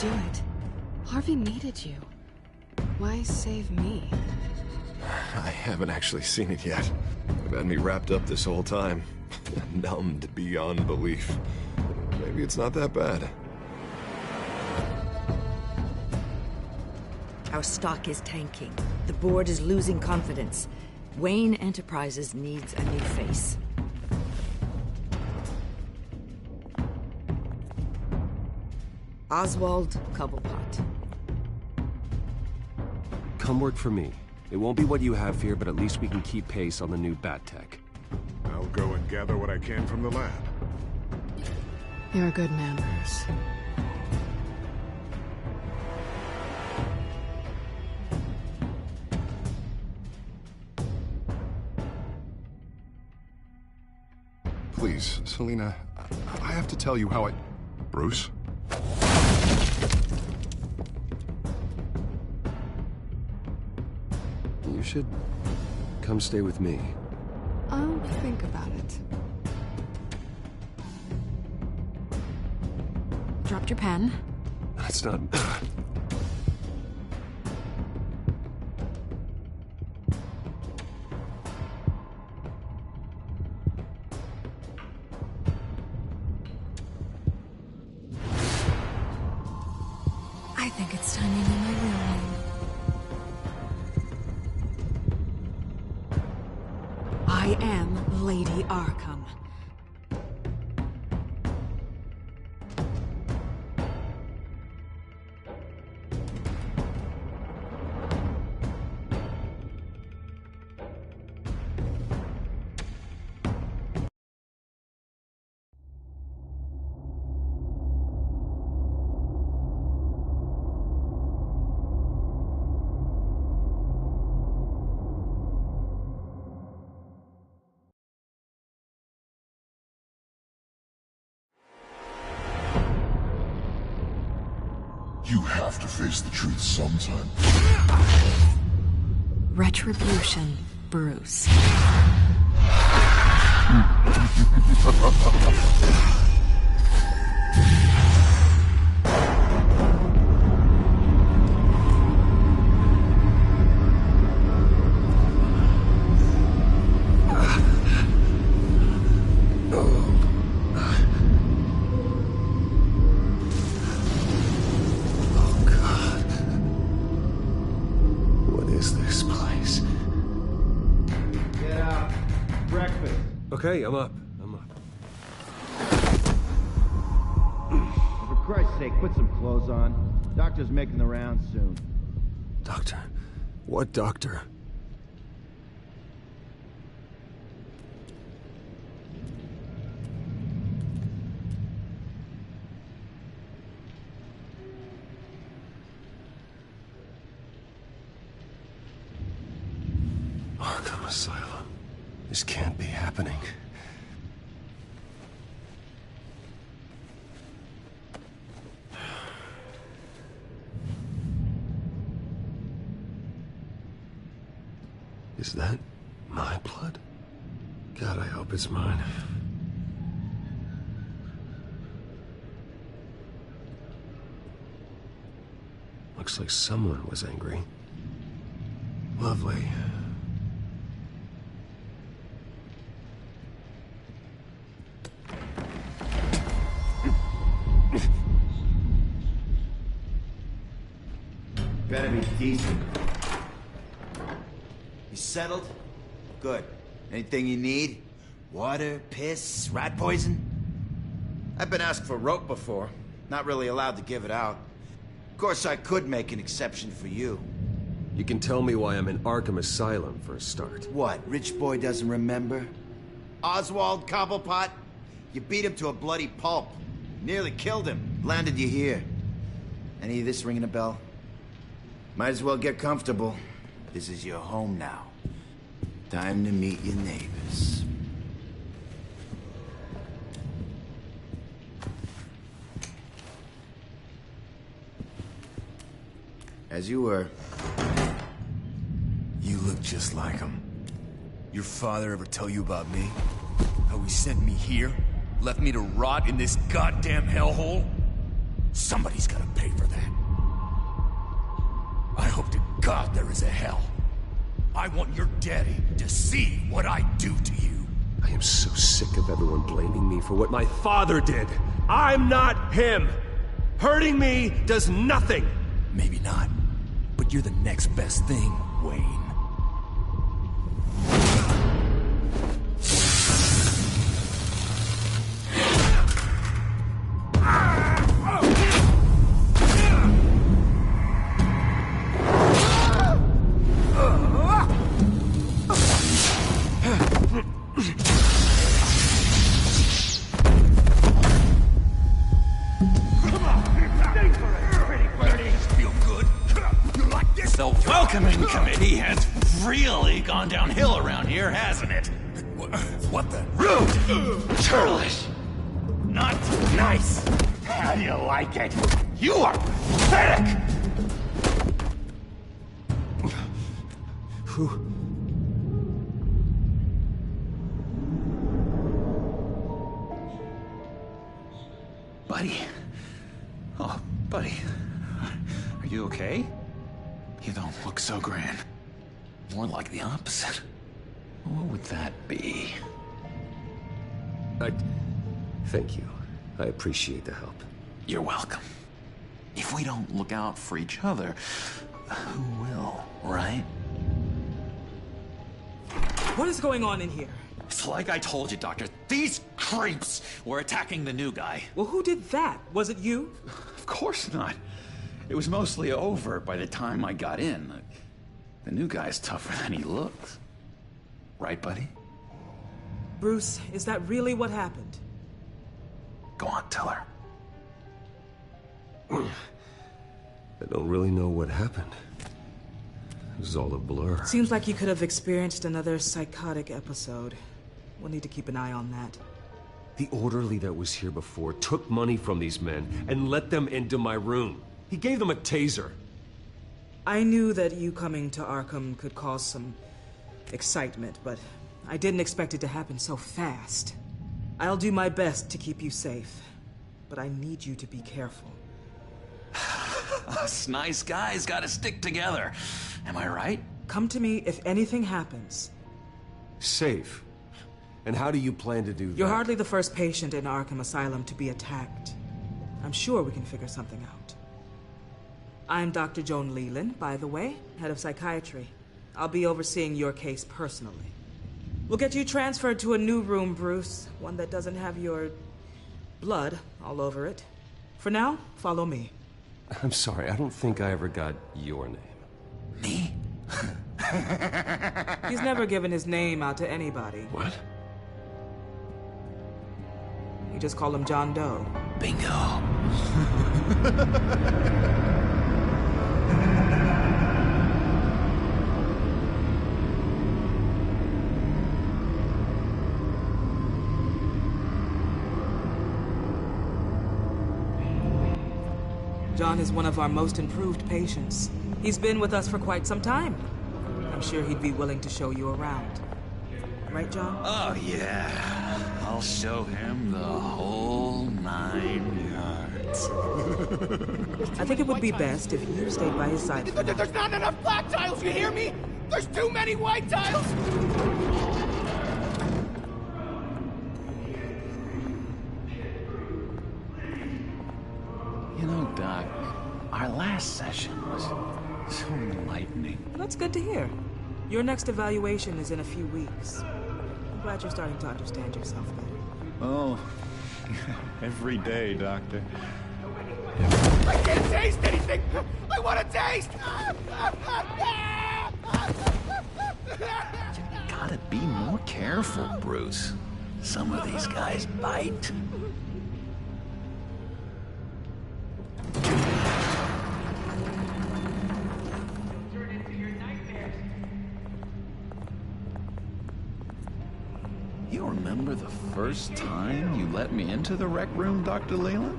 do it? Harvey needed you. Why save me? I haven't actually seen it yet. They've had me wrapped up this whole time. Numbed beyond belief. Maybe it's not that bad. Our stock is tanking. The board is losing confidence. Wayne Enterprises needs a new face. Oswald Cobblepot. Come work for me. It won't be what you have here, but at least we can keep pace on the new bat tech. I'll go and gather what I can from the lab. You're a good man, Bruce. Please, Selina, I have to tell you how I... Bruce? You should come stay with me. I'll think about it. Dropped your pen. That's not... I think it's time you knew my real name. I am Lady Arkham. You have to face the truth sometime. Retribution, Bruce. Okay, I'm up. For Christ's sake, put some clothes on. Doctor's making the rounds soon. Doctor? What doctor? Arkham Asylum. This can't be happening. Is that my blood? God, I hope it's mine. Looks like someone was angry. Lovely. Better be decent. You settled? Good. Anything you need? Water, piss, rat poison? I've been asked for rope before. Not really allowed to give it out. Of course, I could make an exception for you. You can tell me why I'm in Arkham Asylum for a start. What, rich boy doesn't remember? Oswald Cobblepot? You beat him to a bloody pulp. Nearly killed him. Landed you here. Any of this ringing a bell? Might as well get comfortable. This is your home now. Time to meet your neighbors. As you were. You look just like him. Your father ever tell you about me? How he sent me here? Left me to rot in this goddamn hellhole? Somebody's gotta pay for that. I hope to God there is a hell. I want your daddy to see what I do to you. I am so sick of everyone blaming me for what my father did. I'm not him. Hurting me does nothing. Maybe not, but you're the next best thing, Wayne. Welcoming committee has really gone downhill around here, hasn't it? What the? Rude! Churlish! Not nice! How do you like it? You are pathetic! Buddy. Oh, buddy. Are you okay? You don't look so grand. More like the opposite. What would that be? Thank you. I appreciate the help. You're welcome. If we don't look out for each other, who will, right? What is going on in here? It's like I told you, Doctor. These creeps were attacking the new guy. Well, who did that? Was it you? Of course not. It was mostly over by the time I got in. The new guy's tougher than he looks. Right, buddy? Bruce, is that really what happened? Go on, tell her. I don't really know what happened. It was all a blur. Seems like you could have experienced another psychotic episode. We'll need to keep an eye on that. The orderly that was here before took money from these men and let them into my room. He gave them a taser. I knew that you coming to Arkham could cause some excitement, but I didn't expect it to happen so fast. I'll do my best to keep you safe, but I need you to be careful. Us nice guys gotta stick together. Am I right? Come to me if anything happens. Safe? And how do you plan to do that? You're hardly the first patient in Arkham Asylum to be attacked. I'm sure we can figure something out. I'm Dr. Joan Leland, by the way, head of psychiatry. I'll be overseeing your case personally. We'll get you transferred to a new room, Bruce. One that doesn't have your blood all over it. For now, follow me. I'm sorry, I don't think I ever got your name. Me? He's never given his name out to anybody. What? You just call him John Doe. Bingo. John is one of our most improved patients. He's been with us for quite some time. I'm sure he'd be willing to show you around. Right, John? Oh, yeah. I'll show him the whole 9 yards. I think it would be best if you stayed by his side. There's not enough black tiles, you hear me? There's too many white tiles! You know, Doc, our last session was so enlightening. That's good to hear. Your next evaluation is in a few weeks. I'm glad you're starting to understand yourself better. Oh, every day, Doctor. I can't taste anything! I want to taste! You gotta be more careful, Bruce. Some of these guys bite. You remember the first time you let me into the rec room, Dr. Leland?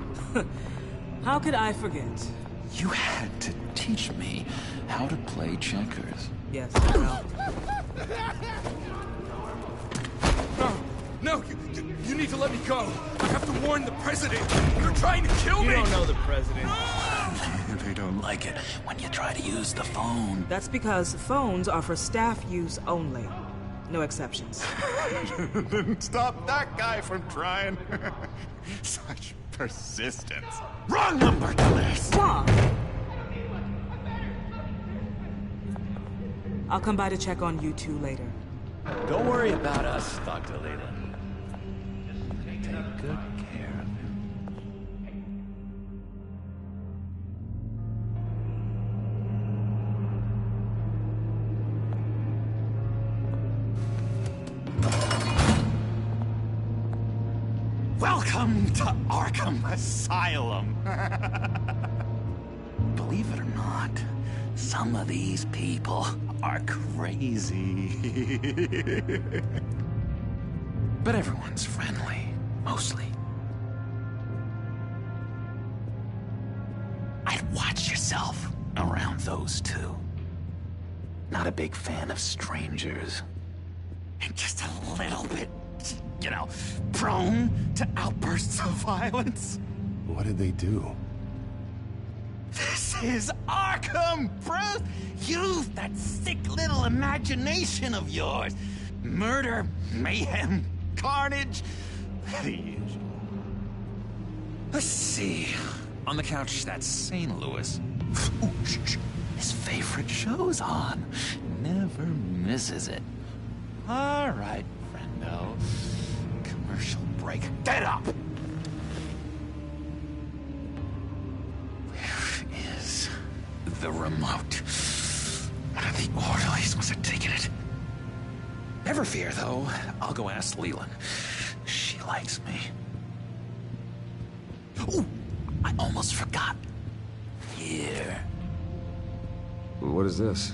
How could I forget? You had to teach me how to play checkers. Yes, well. No, you need to let me go. I have to warn the president! They're trying to kill me! You don't know the president. They don't like it when you try to use the phone. That's because phones are for staff use only. No exceptions. Didn't stop that guy from trying. Such persistence. Wrong number, dumbass! Wrong! I'll come by to check on you two later. Don't worry about us, Dr. Leland. Take good care of him. Welcome to Arkham Asylum! Believe it or not, some of these people are crazy. But everyone's friendly, mostly. I'd watch yourself around those two. Not a big fan of strangers. And just a little bit, you know, prone to outbursts of violence. What did they do? This is Arkham, Bruce! Use that sick little imagination of yours. Murder, mayhem, carnage, the usual. Let's see. On the couch, that's St. Louis. Ooh, his favorite show's on. Never misses it. All right, friendo. Commercial break. Get up! Where is the remote? One of the orderlies must have taken it. Never fear, though. I'll go ask Leland. She likes me. Ooh, I almost forgot. Here. What is this?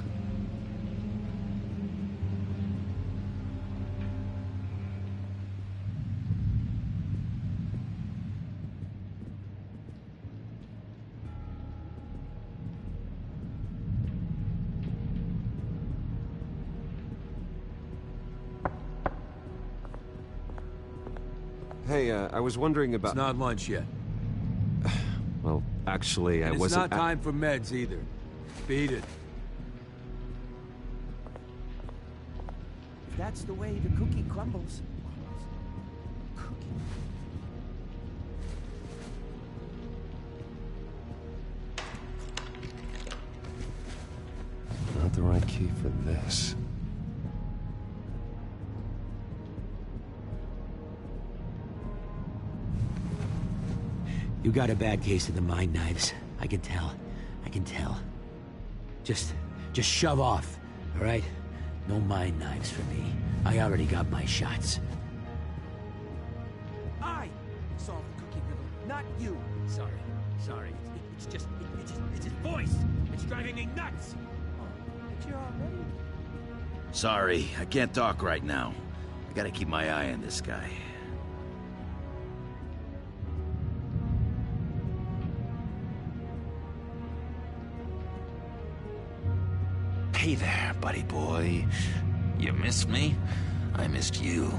Hey, I was wondering about... It's not lunch yet. Well, actually, I wasn't... It's not time for meds, either. Beat it. That's the way the cookie crumbles. Not the right key for this. You got a bad case of the mind knives. I can tell. I can tell. Just shove off, all right? No mind knives for me. I already got my shots. I solved the cookie riddle, not you. Sorry. It's his voice. It's driving me nuts. But you're already... Sorry, I can't talk right now. I gotta keep my eye on this guy. Hey there, buddy boy. You missed me? I missed you.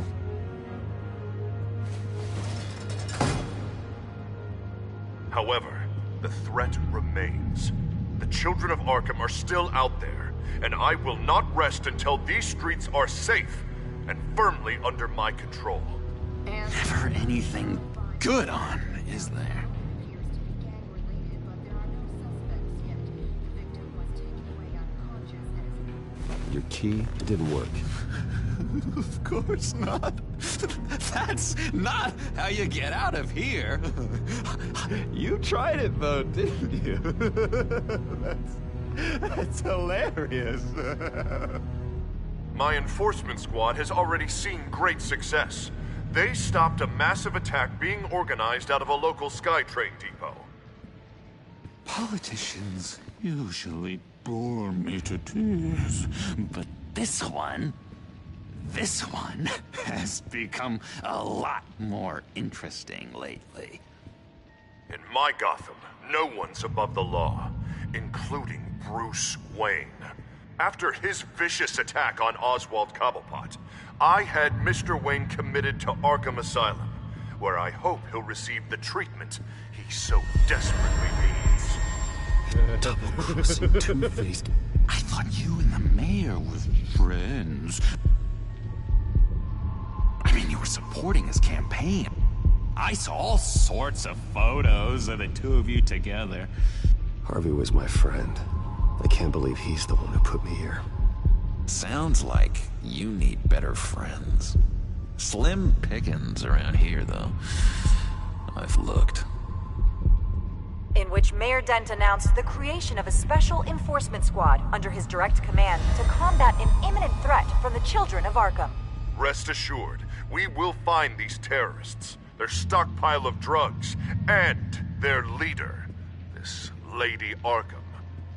However, the threat remains. The children of Arkham are still out there, and I will not rest until these streets are safe and firmly under my control. Never anything good on, is there? Your key didn't work. Of course not. That's not how you get out of here. You tried it though, didn't you? That's hilarious. My enforcement squad has already seen great success. They stopped a massive attack being organized out of a local SkyTrain depot. Politicians usually bore me to tears, but this one has become a lot more interesting lately. In my Gotham, no one's above the law, including Bruce Wayne. After his vicious attack on Oswald Cobblepot, I had Mr. Wayne committed to Arkham Asylum, where I hope he'll receive the treatment he so desperately needs. Double-crossing, two-faced. I thought you and the mayor were friends. I mean, you were supporting his campaign. I saw all sorts of photos of the two of you together. Harvey was my friend. I can't believe he's the one who put me here. Sounds like you need better friends. Slim pickings around here, though. I've looked. In which Mayor Dent announced the creation of a special enforcement squad under his direct command to combat an imminent threat from the children of Arkham. Rest assured, we will find these terrorists, their stockpile of drugs, and their leader, this Lady Arkham,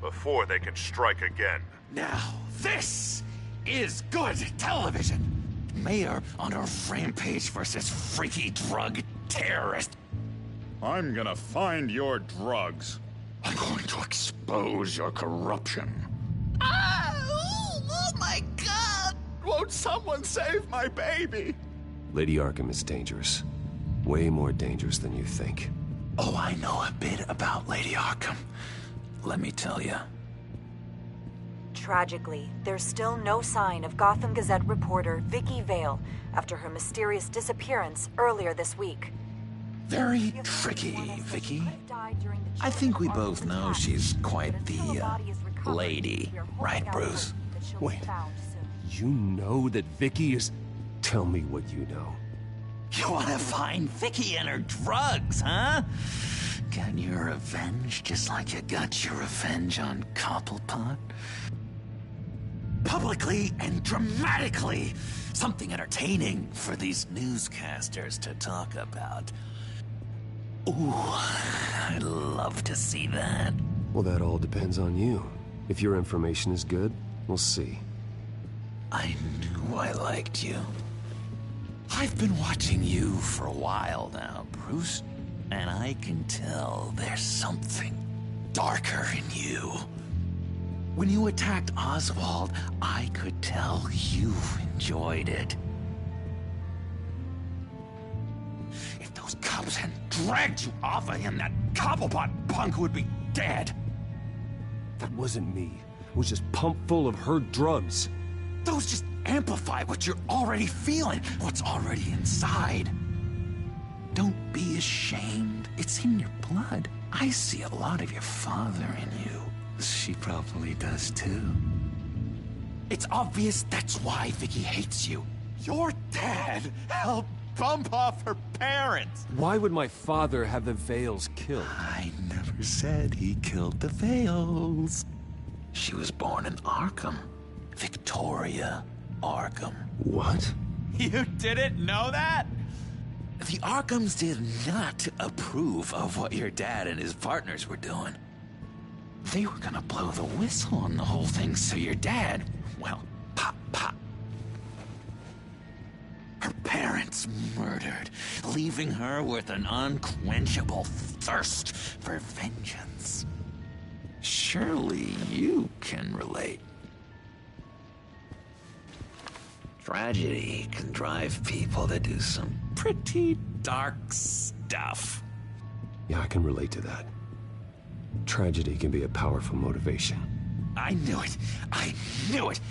before they can strike again. Now, this is good television. Mayor on a rampage versus freaky drug terrorist. I'm gonna find your drugs. I'm going to expose your corruption. Oh my God! Won't someone save my baby? Lady Arkham is dangerous. Way more dangerous than you think. Oh, I know a bit about Lady Arkham. Let me tell you. Tragically, there's still no sign of Gotham Gazette reporter Vicky Vale after her mysterious disappearance earlier this week. Very tricky, Vicky. I think we both know she's quite the, lady, right, Bruce? Wait, you know that Vicky is... Tell me what you know. You want to find Vicky and her drugs, huh? Got your revenge just like you got your revenge on Cobblepot? Publicly and dramatically. Something entertaining for these newscasters to talk about. Ooh, I'd love to see that. Well, that all depends on you. If your information is good, we'll see. I knew I liked you. I've been watching you for a while now, Bruce, and I can tell there's something darker in you. When you attacked Oswald, I could tell you enjoyed it. If those cops hadn't dragged you off of him, that Cobblepot punk would be dead. That wasn't me. It was just pumped full of her drugs. Those just amplify what you're already feeling, what's already inside. Don't be ashamed. It's in your blood. I see a lot of your father in you. She probably does too. It's obvious that's why Vicky hates you. Your dad helped bump off her parents. Why would my father have the Vales killed? I never said he killed the Vales. She was born in Arkham. Victoria Arkham. What? You didn't know that? The Arkhams did not approve of what your dad and his partners were doing. They were gonna blow the whistle on the whole thing, so your dad, well, pop, pop. Her parents murdered, leaving her with an unquenchable thirst for vengeance. Surely you can relate. Tragedy can drive people to do some pretty dark stuff. Yeah, I can relate to that. Tragedy can be a powerful motivation. I knew it. I knew it.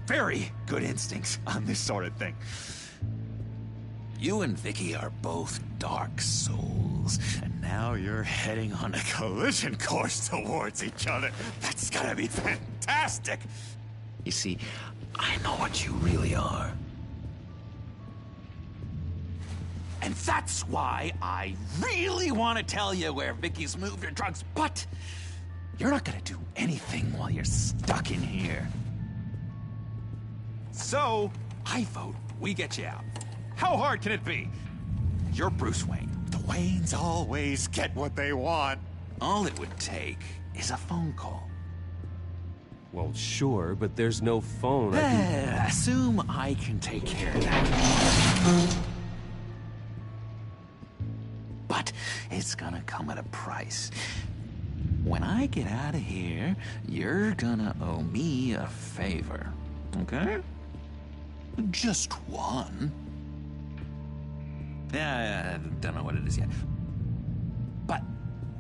Very good instincts on this sort of thing. You and Vicky are both dark souls, and now you're heading on a collision course towards each other. That's gonna be fantastic. You see, I know what you really are. And that's why I really want to tell you where Vicky's moved her drugs, but you're not gonna do anything while you're stuck in here. So, I vote we get you out. How hard can it be? You're Bruce Wayne. The Waynes always get what they want. All it would take is a phone call. Well, sure, but there's no phone. Assume I can take care of that. But it's gonna come at a price. When I get out of here, you're gonna owe me a favor, okay? Just one. Yeah, I don't know what it is yet. But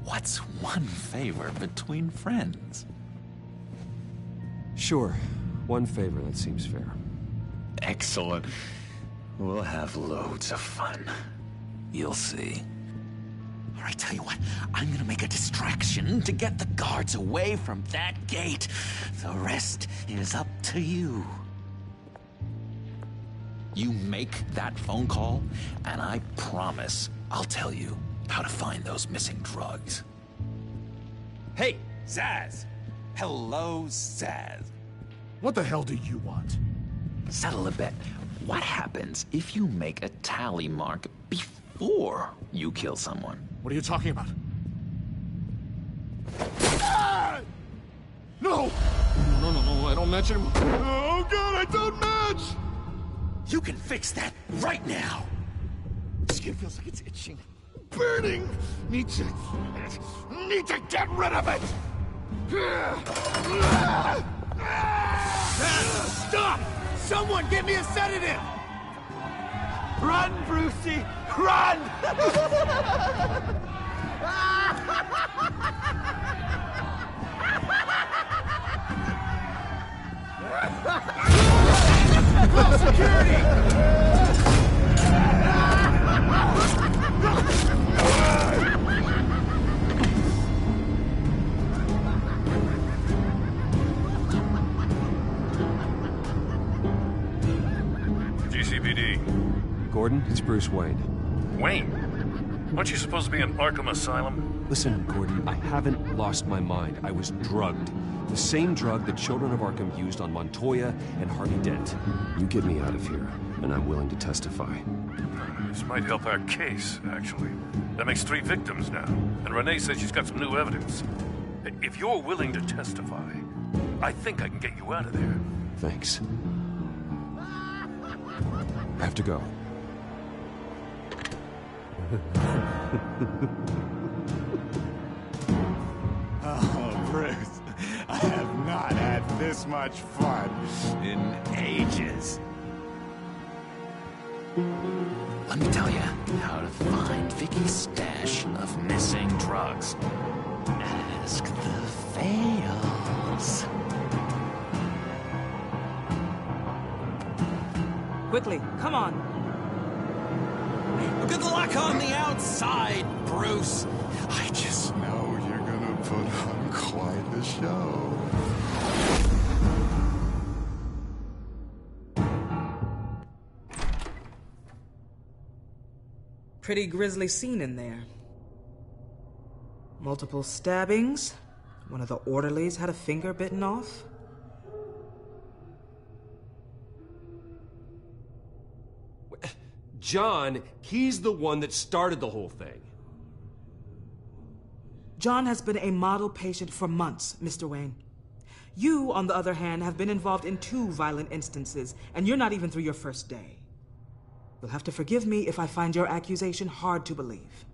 what's one favor between friends? Sure. One favor, that seems fair. Excellent. We'll have loads of fun. You'll see. All right, tell you what, I'm gonna make a distraction to get the guards away from that gate. The rest is up to you. You make that phone call, and I promise I'll tell you how to find those missing drugs. Hey, Zaz! Hello, Zaz. What the hell do you want? Settle a bet. What happens if you make a tally mark before you kill someone? What are you talking about? Ah! No! No, I don't match anymore. Oh, God, I don't match! You can fix that right now! Skin feels like it's itching. Burning! Need to get rid of it! Stop! Someone get me a sedative! Run, Brucey! Run! Call security! GCPD. Gordon, it's Bruce Wayne. Wayne? Aren't you supposed to be in Arkham Asylum? Listen, Gordon, I haven't lost my mind. I was drugged. The same drug the children of Arkham used on Montoya and Harvey Dent. You get me out of here, and I'm willing to testify. This might help our case, actually. That makes 3 victims now, and Renee says she's got some new evidence. If you're willing to testify, I think I can get you out of there. Thanks. I have to go. Oh, Bruce, I have not had this much fun in ages. Let me tell you how to find Vicky's stash of missing drugs. Ask the fails. Quickly, come on. Good luck on the outside, Bruce. I just know you're gonna put on quite the show. Pretty grisly scene in there. Multiple stabbings. One of the orderlies had a finger bitten off. John, he's the one that started the whole thing. John has been a model patient for months, Mr. Wayne. You, on the other hand, have been involved in 2 violent instances, and you're not even through your first day. You'll have to forgive me if I find your accusation hard to believe.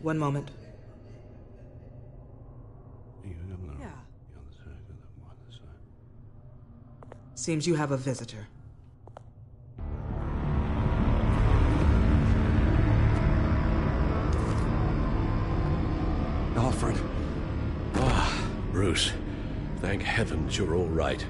One moment. Yeah. Seems you have a visitor. Alfred. Bruce, thank heavens you're all right.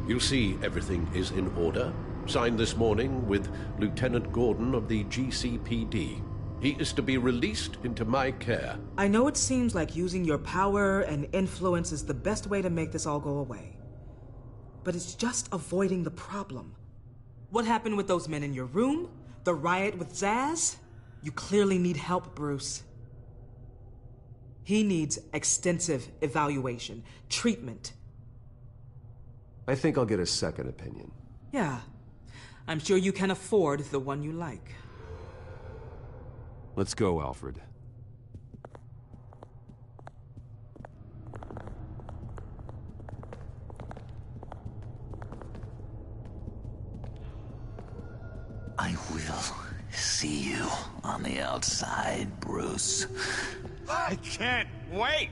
You see, everything is in order. Signed this morning with Lieutenant Gordon of the GCPD. He is to be released into my care. I know it seems like using your power and influence is the best way to make this all go away. But it's just avoiding the problem. What happened with those men in your room? The riot with Zaz? You clearly need help, Bruce. He needs extensive evaluation, treatment. I think I'll get a second opinion. Yeah. I'm sure you can afford the one you like. Let's go, Alfred. I will see you on the outside, Bruce. I can't wait!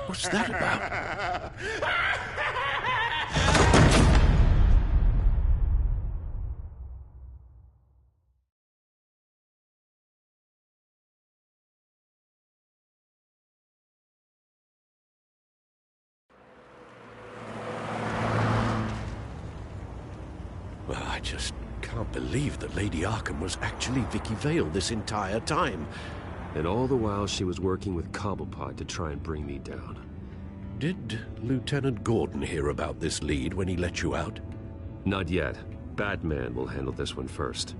What's that about? I just can't believe that Lady Arkham was actually Vicky Vale this entire time. And all the while she was working with Cobblepot to try and bring me down. Did Lieutenant Gordon hear about this lead when he let you out? Not yet. Batman will handle this one first.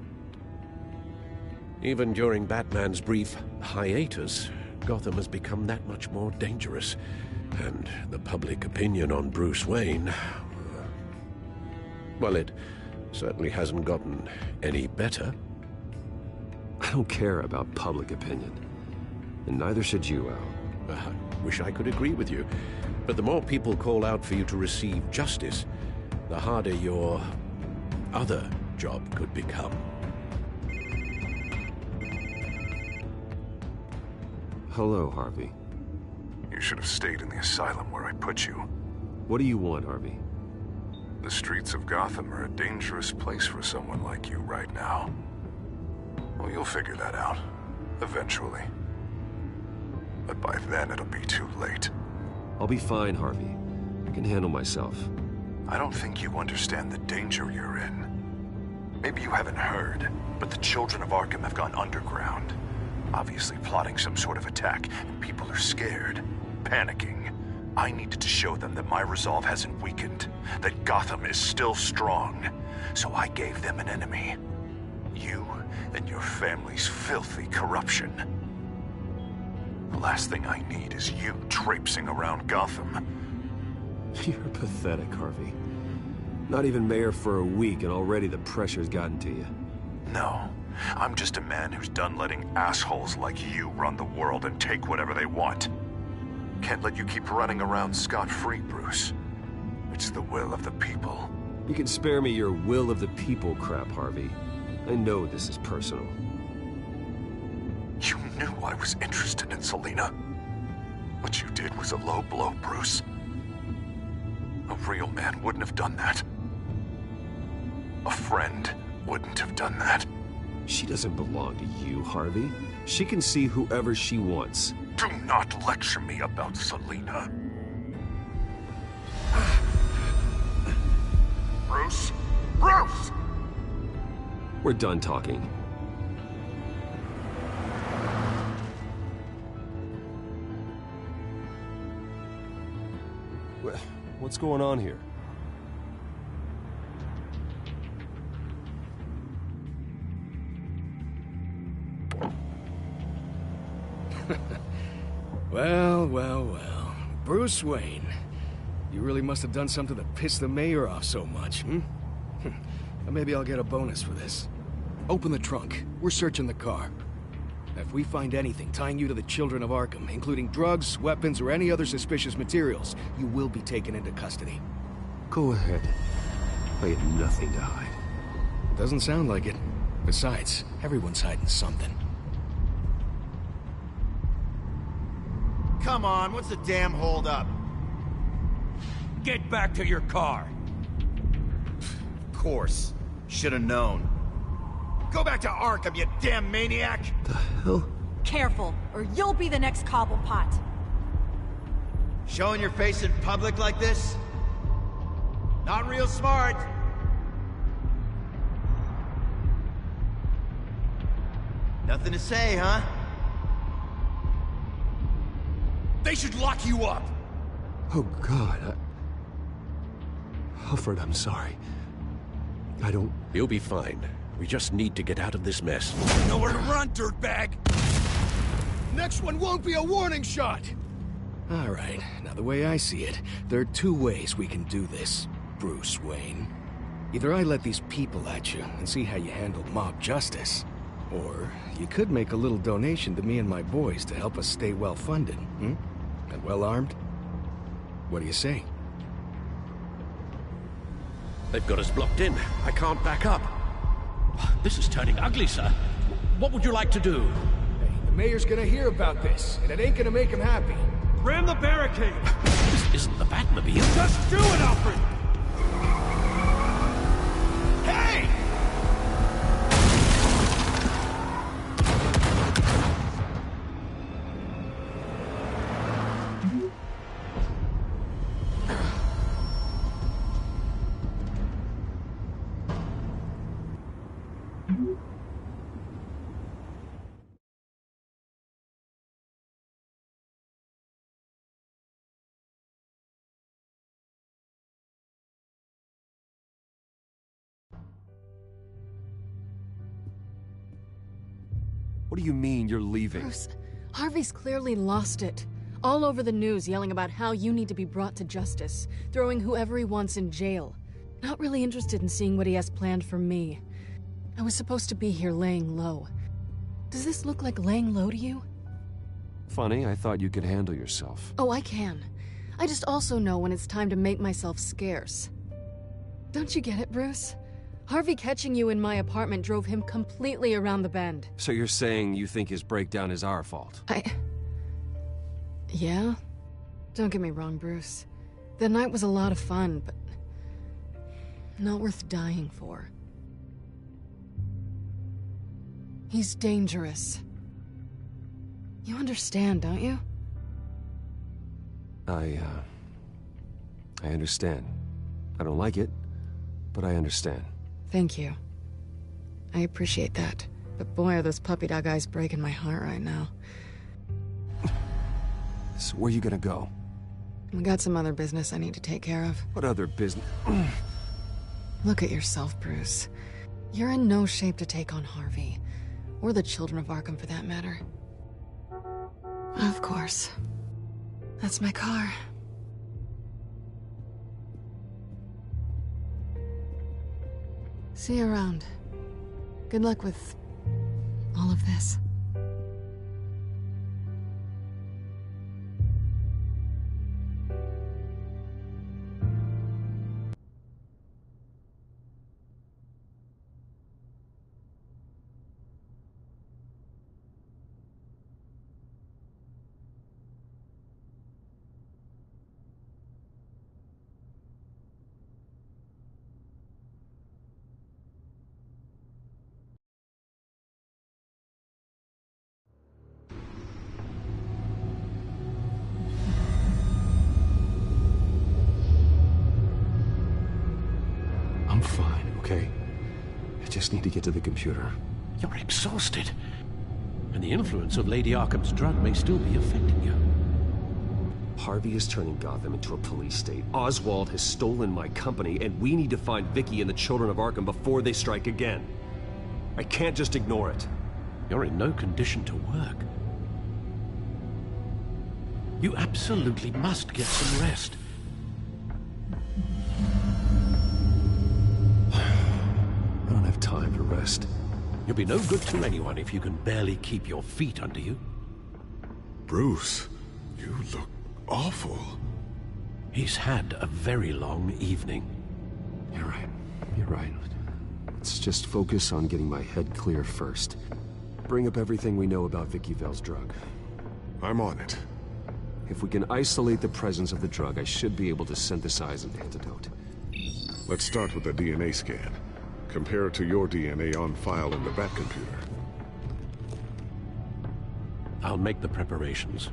Even during Batman's brief hiatus, Gotham has become that much more dangerous. And the public opinion on Bruce Wayne... well, it certainly hasn't gotten any better. I don't care about public opinion. And neither should you, Al. I wish I could agree with you. But the more people call out for you to receive justice, the harder your other job could become. Hello, Harvey. You should have stayed in the asylum where I put you. What do you want, Harvey? The streets of Gotham are a dangerous place for someone like you right now. Well, you'll figure that out. Eventually. But by then, it'll be too late. I'll be fine, Harvey. I can handle myself. I don't think you understand the danger you're in. Maybe you haven't heard, but the children of Arkham have gone underground. Obviously plotting some sort of attack, and people are scared, panicking. I needed to show them that my resolve hasn't weakened, that Gotham is still strong. So I gave them an enemy. You and your family's filthy corruption. The last thing I need is you traipsing around Gotham. You're pathetic, Harvey. Not even mayor for a week and already the pressure's gotten to you. No, I'm just a man who's done letting assholes like you run the world and take whatever they want. Can't let you keep running around scot-free, Bruce. It's the will of the people. You can spare me your will of the people crap, Harvey. I know this is personal. You knew I was interested in Selina. What you did was a low blow, Bruce. A real man wouldn't have done that. A friend wouldn't have done that. She doesn't belong to you, Harvey. She can see whoever she wants. Do not lecture me about Selina. Bruce? Bruce! We're done talking. What's going on here? Well. Bruce Wayne. You really must have done something to piss the mayor off so much, hmm? Maybe I'll get a bonus for this. Open the trunk. We're searching the car. If we find anything tying you to the children of Arkham, including drugs, weapons, or any other suspicious materials, you will be taken into custody. Go ahead. I have nothing to hide. Doesn't sound like it. Besides, everyone's hiding something. Come on, what's the damn holdup? Get back to your car! Of course. Should've known. Go back to Arkham, you damn maniac! The hell? Careful, or you'll be the next Cobblepot. Showing your face in public like this? Not real smart. Nothing to say, huh? They should lock you up! Oh, God. Alfred, I'm sorry. I don't... You'll be fine. We just need to get out of this mess. Nowhere to run, dirtbag! Next one won't be a warning shot! All right, now the way I see it, there are two ways we can do this, Bruce Wayne. Either I let these people at you and see how you handle mob justice, or you could make a little donation to me and my boys to help us stay well-funded, hmm? And well-armed? What do you say? They've got us blocked in. I can't back up. This is turning ugly, sir. What would you like to do? Hey, the mayor's gonna hear about this, and it ain't gonna make him happy. Ram the barricade! This isn't the Batmobile. Just do it, Alfred! Hey! What do you mean, you're leaving? Bruce, Harvey's clearly lost it. All over the news yelling about how you need to be brought to justice, throwing whoever he wants in jail. Not really interested in seeing what he has planned for me. I was supposed to be here laying low. Does this look like laying low to you? Funny, I thought you could handle yourself. Oh, I can. I just also know when it's time to make myself scarce. Don't you get it, Bruce? Harvey catching you in my apartment drove him completely around the bend. So you're saying you think his breakdown is our fault? Yeah? Don't get me wrong, Bruce. The night was a lot of fun, but not worth dying for. He's dangerous. You understand, don't you? I understand. I don't like it, but I understand. Thank you. I appreciate that. But boy, are those puppy dog eyes breaking my heart right now. So where are you gonna go? We got some other business I need to take care of. What other business? Look at yourself, Bruce. You're in no shape to take on Harvey. Or the children of Arkham, for that matter. Of course. That's my car. See you around. Good luck with all of this. I'm fine, okay? I just need to get to the computer. You're exhausted. And the influence of Lady Arkham's drug may still be affecting you. Harvey is turning Gotham into a police state. Oswald has stolen my company, and we need to find Vicky and the children of Arkham before they strike again. I can't just ignore it. You're in no condition to work. You absolutely must get some rest. I don't have time to rest. You'll be no good to anyone if you can barely keep your feet under you. Bruce, you look awful. He's had a very long evening. You're right. You're right. Let's just focus on getting my head clear first. Bring up everything we know about Vicky Vale's drug. I'm on it. If we can isolate the presence of the drug, I should be able to synthesize an antidote. Let's start with a DNA scan. Compare it to your DNA on file in the Batcomputer. I'll make the preparations.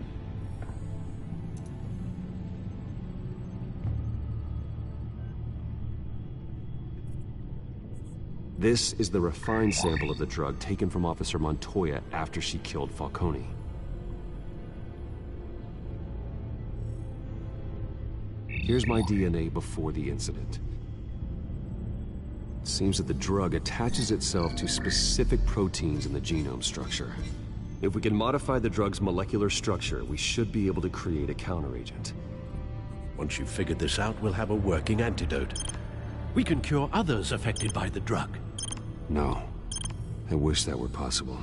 This is the refined sample of the drug taken from Officer Montoya after she killed Falcone. Here's my DNA before the incident. It seems that the drug attaches itself to specific proteins in the genome structure. If we can modify the drug's molecular structure, we should be able to create a counteragent. Once you've figured this out, we'll have a working antidote. We can cure others affected by the drug. No. I wish that were possible.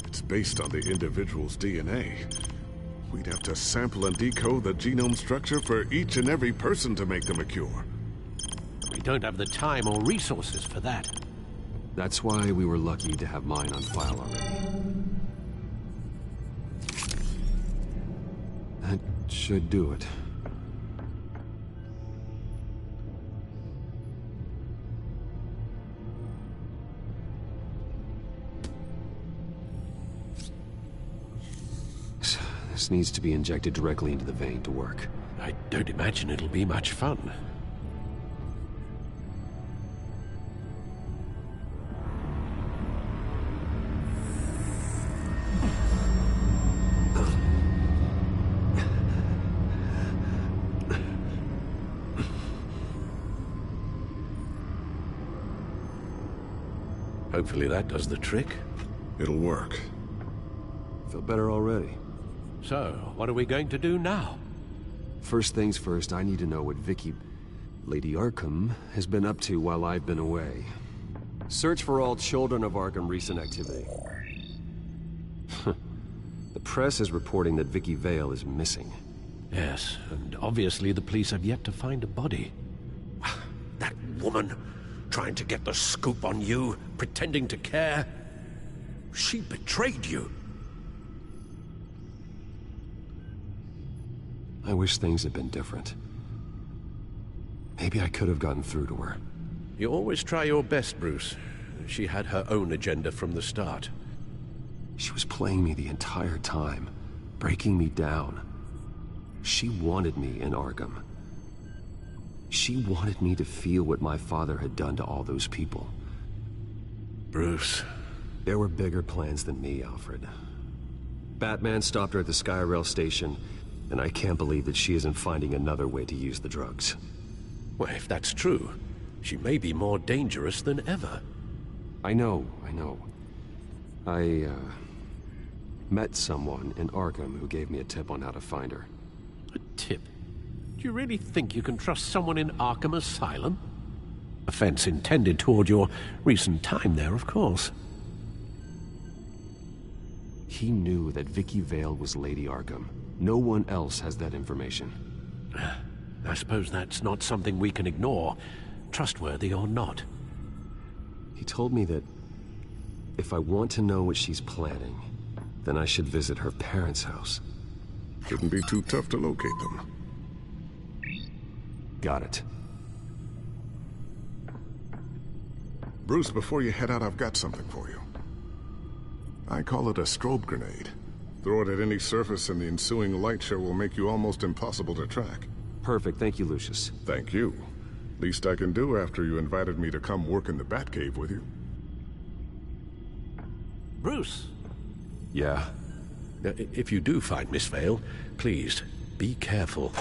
It's based on the individual's DNA. We'd have to sample and decode the genome structure for each and every person to make them a cure. We don't have the time or resources for that. That's why we were lucky to have mine on file already. That should do it. This needs to be injected directly into the vein to work. I don't imagine it'll be much fun. Hopefully that does the trick. It'll work. feel better already. So, what are we going to do now? First things first, I need to know what Lady Arkham, has been up to while I've been away. Search for all children of Arkham recent activity. The press is reporting that Vicky Vale is missing. Yes, and obviously the police have yet to find a body. That woman, trying to get the scoop on you, pretending to care. She betrayed you. I wish things had been different. Maybe I could have gotten through to her. You always try your best, Bruce. She had her own agenda from the start. She was playing me the entire time, breaking me down. She wanted me in Arkham. She wanted me to feel what my father had done to all those people. Bruce. There were bigger plans than me, Alfred. Batman stopped her at the Skyrail station, and I can't believe that she isn't finding another way to use the drugs. Well, if that's true, she may be more dangerous than ever. I know. I met someone in Arkham who gave me a tip on how to find her. A tip? Do you really think you can trust someone in Arkham Asylum? Offense intended toward your recent time there, of course. He knew that Vicky Vale was Lady Arkham. No one else has that information. I suppose that's not something we can ignore, trustworthy or not. He told me that if I want to know what she's planning, then I should visit her parents' house. Shouldn't be too tough to locate them. Got it. Bruce, before you head out, I've got something for you. I call it a strobe grenade. Throw it at any surface and the ensuing light show will make you almost impossible to track. Perfect. Thank you, Lucius. Thank you. Least I can do after you invited me to come work in the Batcave with you. Bruce. Yeah? If you do find Miss Vale, please, be careful.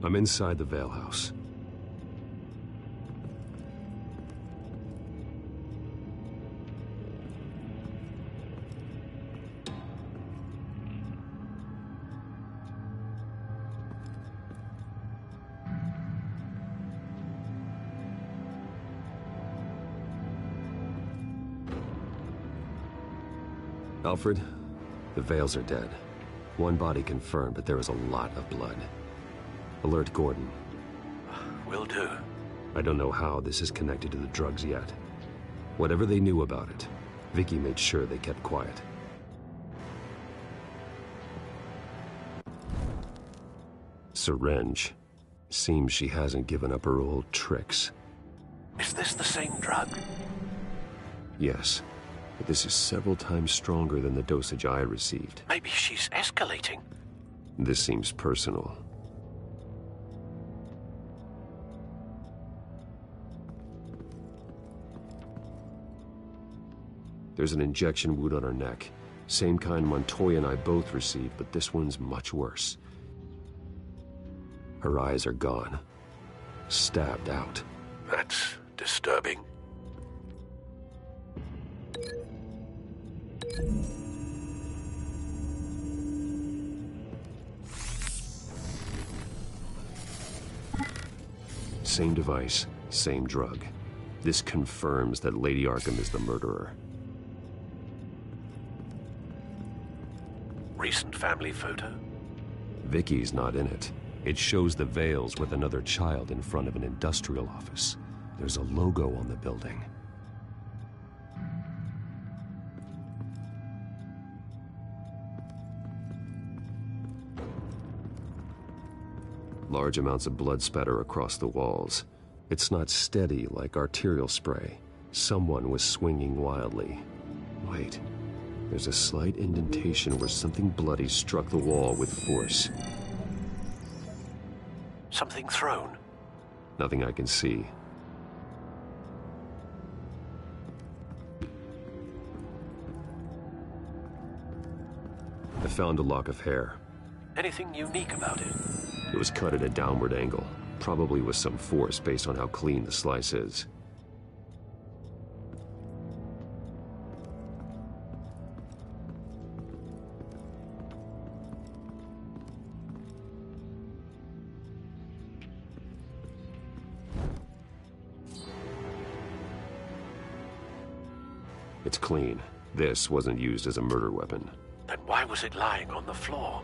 I'm inside the Vale house. Alfred, the Vales are dead. One body confirmed, but there is a lot of blood. Alert Gordon. Will do. I don't know how this is connected to the drugs yet. Whatever they knew about it, Vicky made sure they kept quiet. Syringe. Seems she hasn't given up her old tricks. Is this the same drug? Yes, but this is several times stronger than the dosage I received. Maybe she's escalating. This seems personal. There's an injection wound on her neck. Same kind Montoya and I both received, but this one's much worse. Her eyes are gone. Stabbed out. That's disturbing. Same device, same drug. This confirms that Lady Arkham is the murderer. Recent family photo? Vicky's not in it. It shows the Vales with another child in front of an industrial office. There's a logo on the building. Large amounts of blood spatter across the walls. It's not steady like arterial spray. Someone was swinging wildly. Wait, there's a slight indentation where something bloody struck the wall with force. Something thrown? Nothing I can see. I found a lock of hair. Anything unique about it? It was cut at a downward angle, probably with some force based on how clean the slice is. It's clean. This wasn't used as a murder weapon. Then why was it lying on the floor?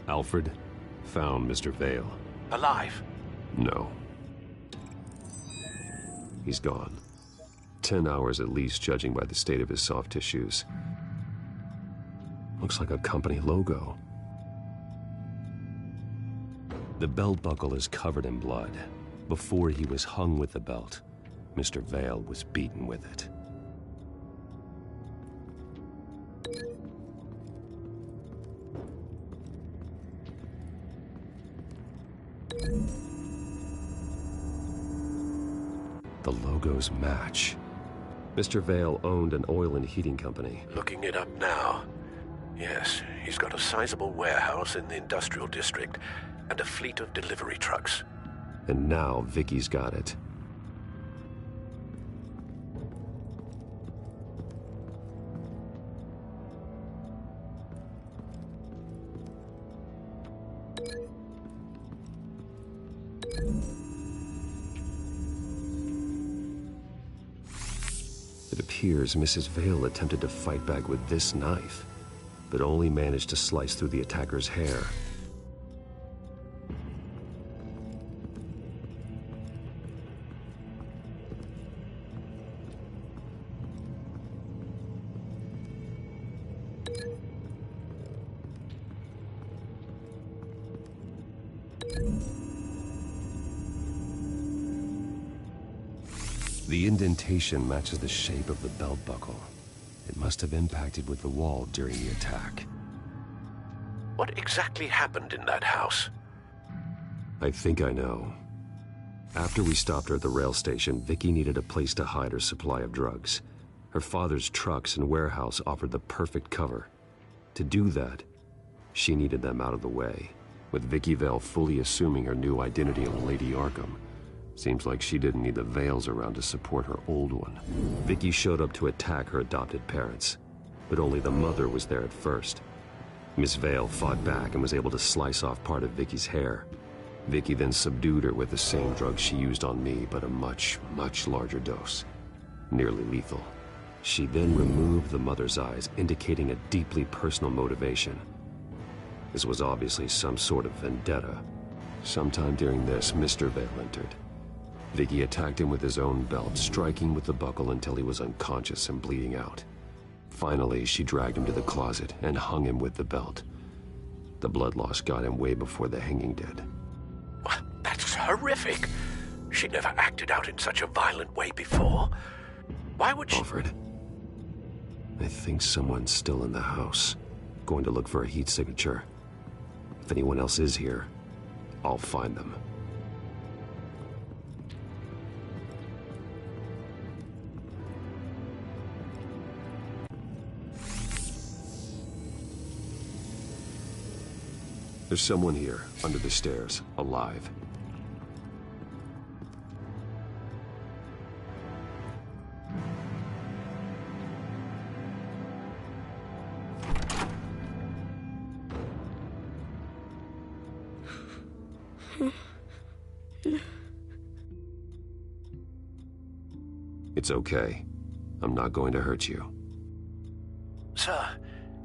Alfred found Mr. Vale. Alive? No. He's gone. 10 hours at least, judging by the state of his soft tissues. Looks like a company logo. The belt buckle is covered in blood. Before he was hung with the belt, Mr. Vale was beaten with it. The logos match. Mr. Vale owned an oil and heating company. Looking it up now. Yes, he's got a sizable warehouse in the industrial district and a fleet of delivery trucks. And now Vicky's got it. It appears Mrs. Vale attempted to fight back with this knife, but only managed to slice through the attacker's hair. The indentation matches the shape of the belt buckle. It must have impacted with the wall during the attack. What exactly happened in that house? I think I know. After we stopped her at the rail station, Vicky needed a place to hide her supply of drugs. Her father's trucks and warehouse offered the perfect cover. To do that, she needed them out of the way, with Vicky Vale fully assuming her new identity of Lady Arkham. Seems like she didn't need the Vales around to support her old one. Vicky showed up to attack her adopted parents, but only the mother was there at first. Miss Vale fought back and was able to slice off part of Vicky's hair. Vicky then subdued her with the same drug she used on me, but a much, much larger dose. Nearly lethal. She then removed the mother's eyes, indicating a deeply personal motivation. This was obviously some sort of vendetta. Sometime during this, Mr. Vale entered. Vicky attacked him with his own belt, striking with the buckle until he was unconscious and bleeding out. Finally, she dragged him to the closet and hung him with the belt. The blood loss got him way before the hanging did. That's horrific. She never acted out in such a violent way before. Why would she— Alfred, I think someone's still in the house. Going to look for a heat signature. If anyone else is here, I'll find them. There's someone here, under the stairs, alive. It's okay. I'm not going to hurt you. Sir,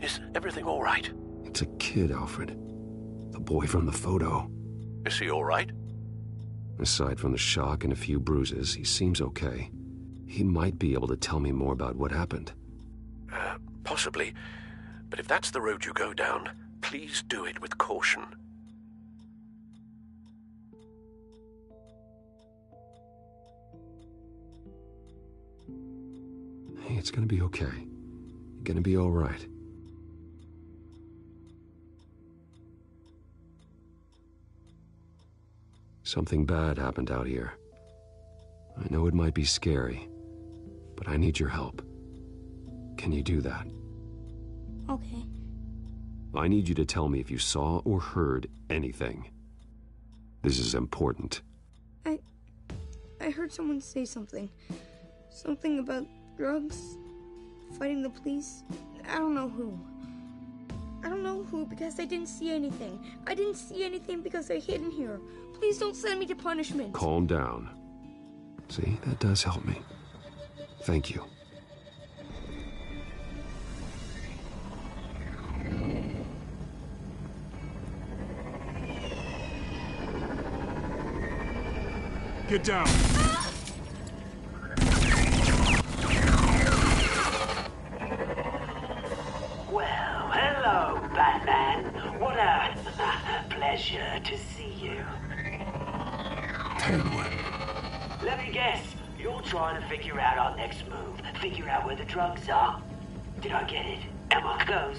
Is everything all right? It's a kid, Alfred. The boy from the photo. Is he all right? Aside from the shock and a few bruises, he seems okay. He might be able to tell me more about what happened. Possibly. But if that's the road you go down, please do it with caution. Hey, it's gonna be okay. You're gonna be all right. Something bad happened out here. I know it might be scary, but I need your help. Can you do that? Okay. I need you to tell me if you saw or heard anything. This is important. I heard someone say something. Something about drugs, fighting the police. I don't know who. I don't know who because I didn't see anything. I didn't see anything because I hid in here. Please don't send me to punishment. Calm down. See, that does help me. Thank you. Get down. Well, hello, Batman. What a pleasure to see you. Let me guess. You're trying to figure out our next move. Figure out where the drugs are. Did I get it? Am I close?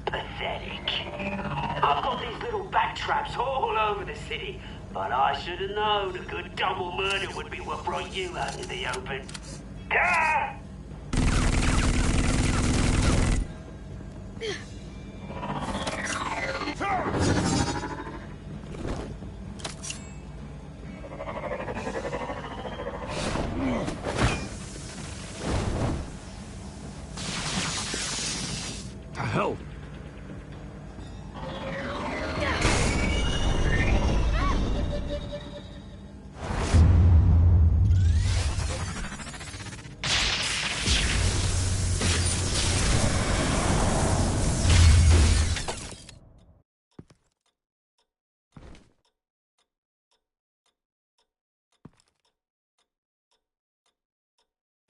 Pathetic. I've got these little bat traps all over the city. But I should have known a good double murder would be what brought you out in the open. Ah! The hell?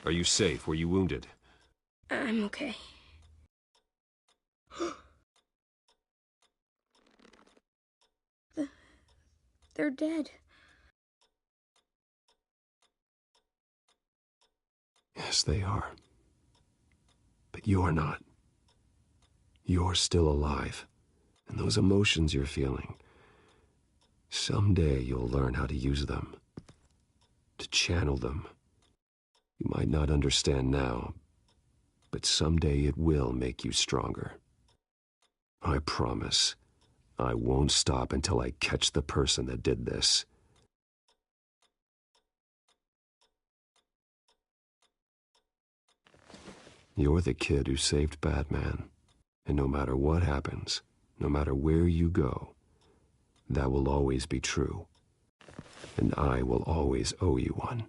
Are you safe? Were you wounded? I'm okay. They're dead. Yes, they are. But you're not. You're still alive. And those emotions you're feeling, someday you'll learn how to use them. To channel them. You might not understand now, but someday it will make you stronger. I promise, I won't stop until I catch the person that did this. You're the kid who saved Batman, and no matter what happens, no matter where you go, that will always be true, and I will always owe you one.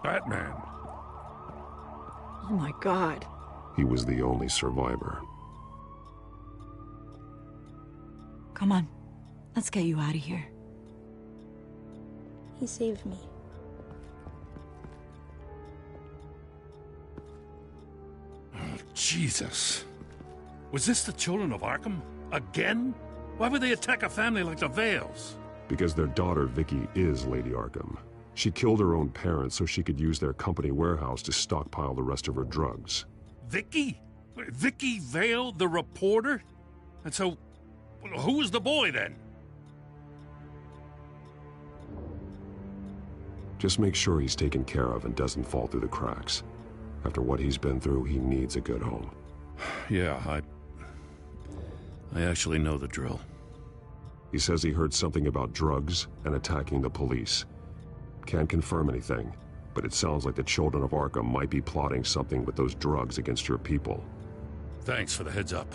Batman. Oh my God. He was the only survivor. Come on. Let's get you out of here. He saved me. Oh, Jesus. Was this the children of Arkham? Again? Why would they attack a family like the Vales? Because their daughter, Vicky, is Lady Arkham. She killed her own parents so she could use their company warehouse to stockpile the rest of her drugs. Vicky? Vicky Vale, the reporter? And so, who was the boy then? Just make sure he's taken care of and doesn't fall through the cracks. After what he's been through, he needs a good home. Yeah, I actually know the drill. He says he heard something about drugs and attacking the police. Can't confirm anything, but it sounds like the children of Arkham might be plotting something with those drugs against your people. Thanks for the heads up.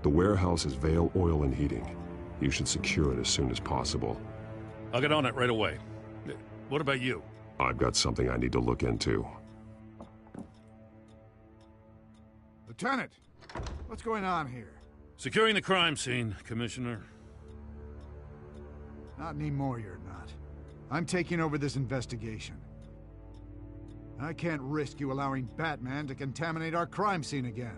The warehouse is Vale Oil and Heating. You should secure it as soon as possible. I'll get on it right away. What about you? I've got something I need to look into. Lieutenant, what's going on here? Securing the crime scene, Commissioner. Not anymore, you're not. I'm taking over this investigation. I can't risk you allowing Batman to contaminate our crime scene again.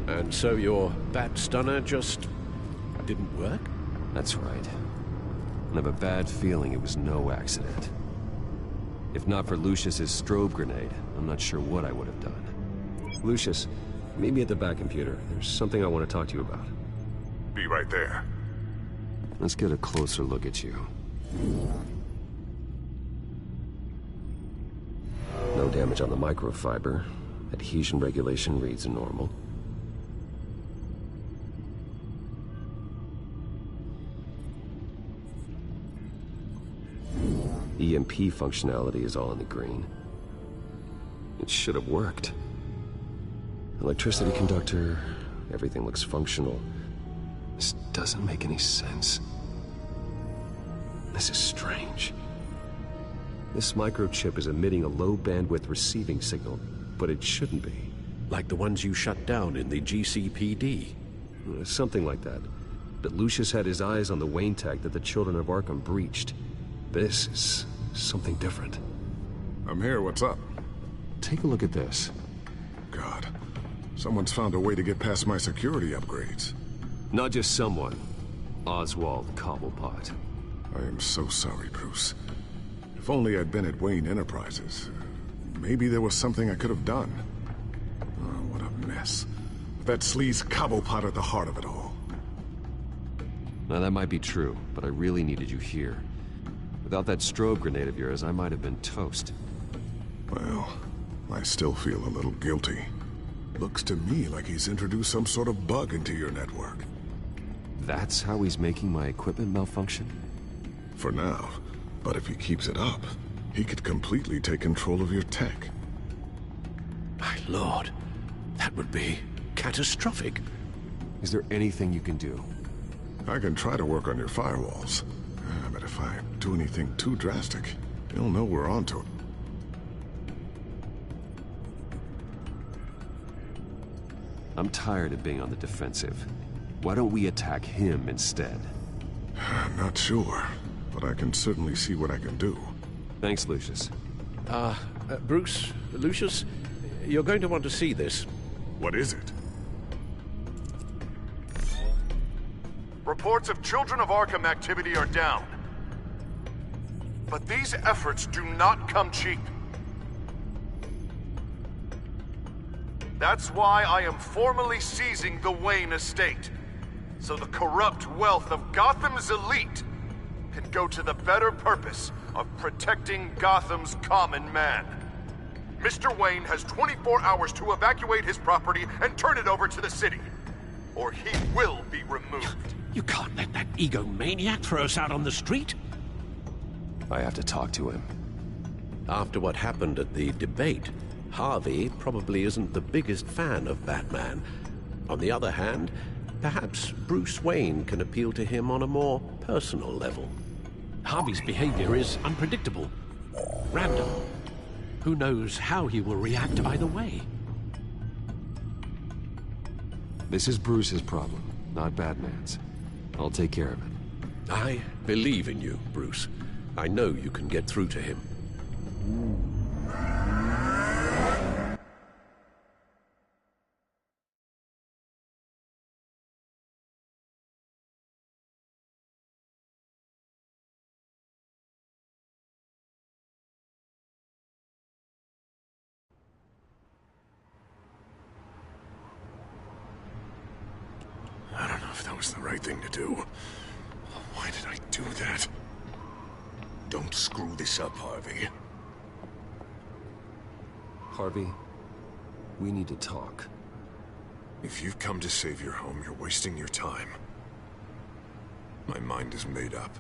And so your bat stunner just didn't work? That's right. I have a bad feeling it was no accident. If not for Lucius's strobe grenade, I'm not sure what I would have done. Lucius, meet me at the back computer. There's something I want to talk to you about. Be right there. Let's get a closer look at you. No damage on the microfiber. Adhesion regulation reads normal. EMP functionality is all in the green. It should have worked. Electricity conductor, everything looks functional. This doesn't make any sense. This is strange. This microchip is emitting a low bandwidth receiving signal, but it shouldn't be. Like the ones you shut down in the GCPD? Something like that. But Lucius had his eyes on the Wayne tag that the Children of Arkham breached. This is something different. I'm here, what's up? Take a look at this. God, someone's found a way to get past my security upgrades. Not just someone. Oswald Cobblepot. I am so sorry, Bruce. If only I'd been at Wayne Enterprises. Maybe there was something I could have done. Oh, what a mess. That sleaze Cobblepot at the heart of it all. Now that might be true, but I really needed you here. Without that strobe grenade of yours, I might have been toast. Well, I still feel a little guilty. Looks to me like he's introduced some sort of bug into your network. That's how he's making my equipment malfunction? For now. But if he keeps it up, he could completely take control of your tech. My lord, that would be catastrophic. Is there anything you can do? I can try to work on your firewalls. But if I do anything too drastic, he'll know we're onto it. I'm tired of being on the defensive. Why don't we attack him instead? Not sure, but I can certainly see what I can do. Thanks, Lucius. Bruce, Lucius, you're going to want to see this. What is it? Reports of Children of Arkham activity are down. But these efforts do not come cheap. That's why I am formally seizing the Wayne estate, so the corrupt wealth of Gotham's elite can go to the better purpose of protecting Gotham's common man. Mr. Wayne has 24 hours to evacuate his property and turn it over to the city, or he will be removed. You can't let that egomaniac throw us out on the street. I have to talk to him. After what happened at the debate, Harvey probably isn't the biggest fan of Batman. On the other hand, perhaps Bruce Wayne can appeal to him on a more personal level. Harvey's behavior is unpredictable, random. Who knows how he will react either way? This is Bruce's problem, not Batman's. I'll take care of it. I believe in you, Bruce. I know you can get through to him. was the right thing to do. Why did I do that? Don't screw this up, Harvey. Harvey, we need to talk. If you've come to save your home, you're wasting your time. My mind is made up.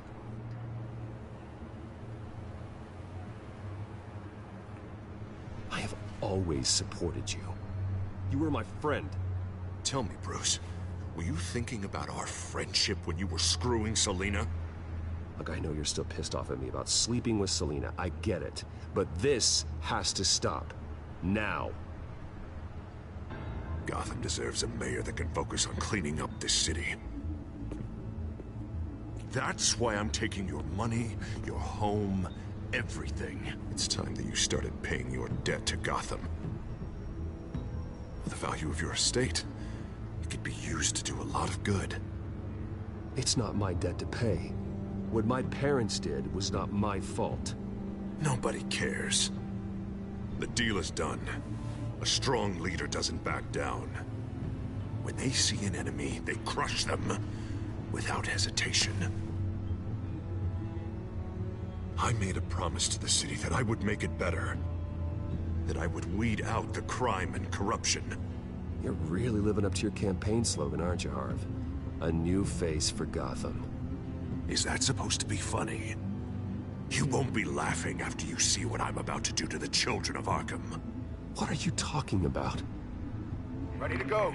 I have always supported you. You were my friend. Tell me, Bruce, were you thinking about our friendship when you were screwing Selina? Look, I know you're still pissed off at me about sleeping with Selina. I get it. But this has to stop. Now. Gotham deserves a mayor that can focus on cleaning up this city. That's why I'm taking your money, your home, everything. It's time that you started paying your debt to Gotham. The value of your estate, it could be used to do a lot of good. It's not my debt to pay. What my parents did was not my fault. Nobody cares. The deal is done. A strong leader doesn't back down. When they see an enemy, they crush them without hesitation. I made a promise to the city that I would make it better. That I would weed out the crime and corruption. You're really living up to your campaign slogan, aren't you, Harv? A new face for Gotham. Is that supposed to be funny? You won't be laughing after you see what I'm about to do to the children of Arkham. What are you talking about? Ready to go.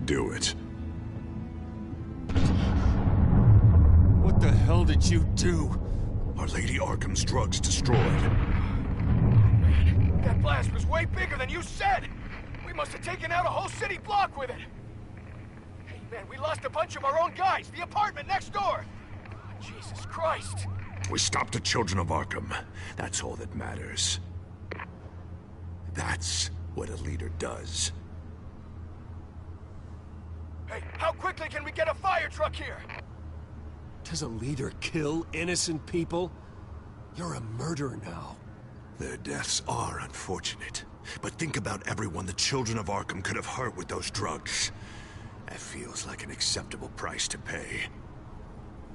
Do it. What the hell did you do? Our Lady Arkham's drugs destroyed. Man, that blast was way bigger than you said! We must have taken out a whole city block with it! Hey, man, we lost a bunch of our own guys! The apartment next door! Oh, Jesus Christ! We stopped the children of Arkham. That's all that matters. That's what a leader does. Hey, how quickly can we get a fire truck here? Does a leader kill innocent people? You're a murderer now. Their deaths are unfortunate. But think about everyone the children of Arkham could have hurt with those drugs. That feels like an acceptable price to pay.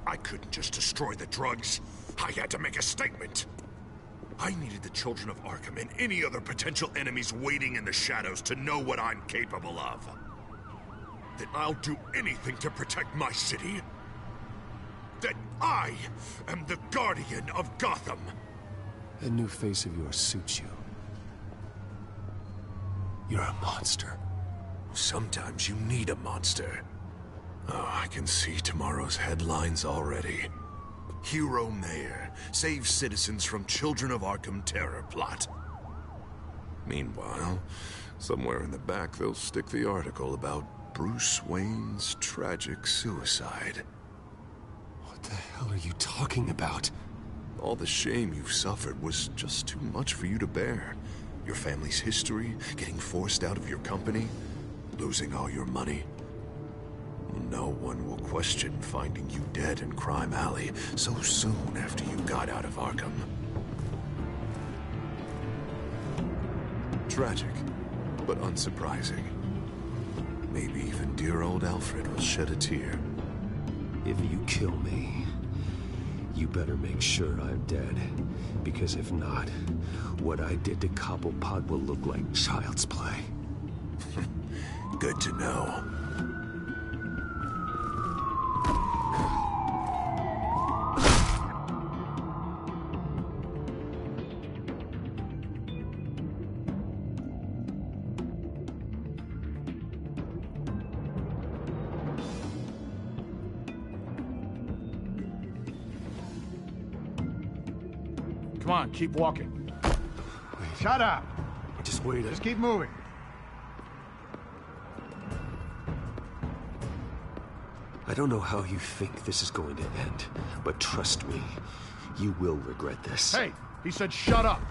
I couldn't just destroy the drugs. I had to make a statement. I needed the children of Arkham and any other potential enemies waiting in the shadows to know what I'm capable of. That I'll do anything to protect my city. That I am the Guardian of Gotham. A new face of yours suits you. You're a monster. Sometimes you need a monster. Oh, I can see tomorrow's headlines already. Hero Mayor saves citizens from Children of Arkham terror plot. Meanwhile, somewhere in the back they'll stick the article about Bruce Wayne's tragic suicide. What the hell are you talking about? All the shame you've suffered was just too much for you to bear. Your family's history, getting forced out of your company, losing all your money. No one will question finding you dead in Crime Alley so soon after you got out of Arkham. Tragic, but unsurprising. Maybe even dear old Alfred will shed a tear. If you kill me, you better make sure I'm dead. Because if not, what I did to Cobblepot will look like child's play. Good to know. Come on, keep walking. Shut up! Just wait. Just keep moving. I don't know how you think this is going to end, but trust me, you will regret this. Hey, he said shut up!